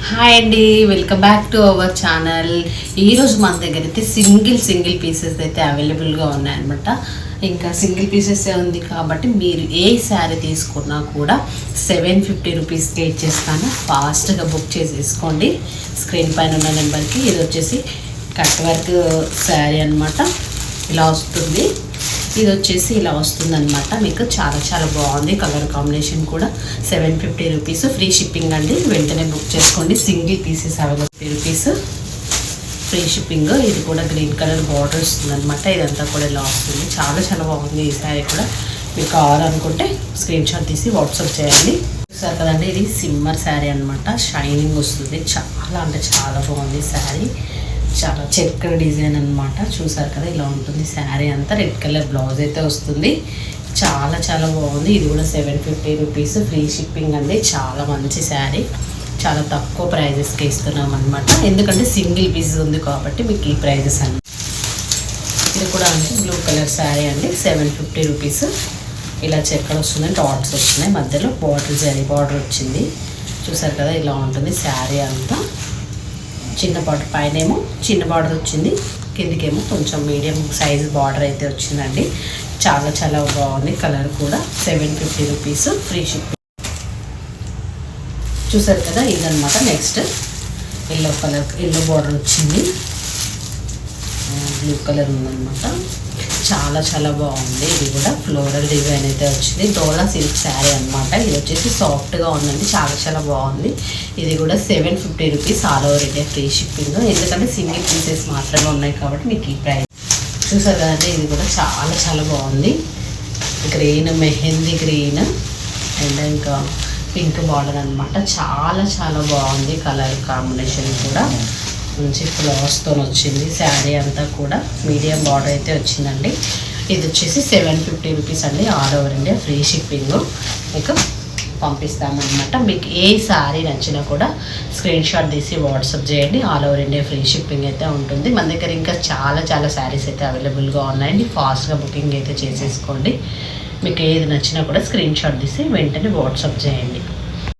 Hi అండి, welcome back to our channel. ఈరోజు మన దగ్గర అయితే సింగిల్ పీసెస్ అయితే అవైలబుల్గా ఉన్నాయన్నమాట. ఇంకా సింగిల్ పీసెస్ ఉంది కాబట్టి మీరు ఏ శారీ తీసుకున్నా కూడా 750 రూపీస్కి ఇచ్చేస్తాను. ఫాస్ట్గా బుక్ చేసేసుకోండి. స్క్రీన్ పైన ఉన్న నెంబర్కి. ఇది వచ్చేసి కట్ వర్క్ శారీ అనమాట. ఇలా వస్తుంది. ఇది వచ్చేసి ఇలా వస్తుందన్నమాట. మీకు చాలా బాగుంది. కలర్ కాంబినేషన్ కూడా 750 రూపీస్. ఫ్రీ షిప్పింగ్ అండి. వెంటనే బుక్ చేసుకోండి. Single pieces available rupees free shipping. ఇది కూడా గ్రీన్ కలర్ బార్డర్ వస్తుంది అనమాట. ఇదంతా కూడా ఇలా వస్తుంది. చాలా బాగుంది. ఈ శారీ కూడా మీకు కావాలనుకుంటే స్క్రీన్ షాట్ తీసి వాట్సాప్ చేయండి. చూసారు కదండి, ఇది సిమ్మర్ శారీ అనమాట. షైనింగ్ వస్తుంది. చాలా బాగుంది శారీ. చాలా చెక్కర్ డిజైన్ అనమాట. చూసారు కదా, ఇలా ఉంటుంది శారీ అంతా. రెడ్ కలర్ బ్లౌజ్ అయితే వస్తుంది. చాలా బాగుంది. ఇది కూడా 750 రూపీస్ ఫ్రీ షిప్పింగ్ అండి. చాలా మంచి శారీ. చాలా తక్కువ ప్రైజెస్కి ఇస్తున్నాం అనమాట. ఎందుకంటే సింగిల్ పీస్ ఉంది కాబట్టి మీకు ఈ ప్రైజెస్ అండి. ఇది కూడా అంటే బ్లూ కలర్ శారీ అండి. 750 రూపీస్. ఇలా చెక్కలు వస్తున్నాయి, డాట్స్ వస్తున్నాయి. మధ్యలో బార్డర్ జరీ బార్డర్ వచ్చింది. చూసారు కదా, ఇలా ఉంటుంది శారీ అంతా. చిన్న బార్డర్, పైనేమో చిన్న బార్డర్ వచ్చింది, కిందికేమో కొంచెం మీడియం సైజ్ బార్డర్ అయితే వచ్చిందండి. చాలా బాగుంది. కలర్ కూడా 750 రూపీస్ ఫ్రీ షిప్పింగ్. చూసారు కదా, ఇదనమాట. నెక్స్ట్ ఎల్లో బార్డర్ వచ్చింది. బ్లూ కలర్ ఉందన్నమాట. చాలా బాగుంది. ఇది కూడా ఫ్లోరల్ డిజైన్ అయితే వచ్చింది. డోలా సిల్క్ శారీ అనమాట. ఇది వచ్చేసి సాఫ్ట్గా ఉందండి. చాలా బాగుంది. ఇది కూడా 750 rupees all over India free shipping. ఎందుకంటే సింగిల్ పీసెస్ మాత్రమే ఉన్నాయి కాబట్టి మీకు ఈ ప్రైస్. చూసారు కదండి, ఇది కూడా చాలా బాగుంది. గ్రీన్, మెహందీ గ్రీన్ అండ్ ఇంకా పింక్ బార్డర్ అనమాట. చాలా బాగుంది. కలర్ కాంబినేషన్ కూడా మంచి ఫ్లవర్స్తో వచ్చింది. శారీ అంతా కూడా మీడియం బార్డర్ అయితే వచ్చిందండి. ఇది వచ్చేసి 750 రూపీస్ అండి. All over India free shipping మీకు పంపిస్తామన్నమాట. మీకు ఏ శారీ నచ్చినా కూడా స్క్రీన్ షాట్ తీసి వాట్సాప్ చేయండి. All over India free shipping అయితే ఉంటుంది. మన దగ్గర ఇంకా చాలా శారీస్ అయితే అవైలబుల్గా ఉన్నాయండి. ఫాస్ట్గా బుకింగ్ అయితే చేసేసుకోండి. మీకు ఏది నచ్చినా కూడా స్క్రీన్ షాట్ తీసి వెంటనే వాట్సాప్ చేయండి.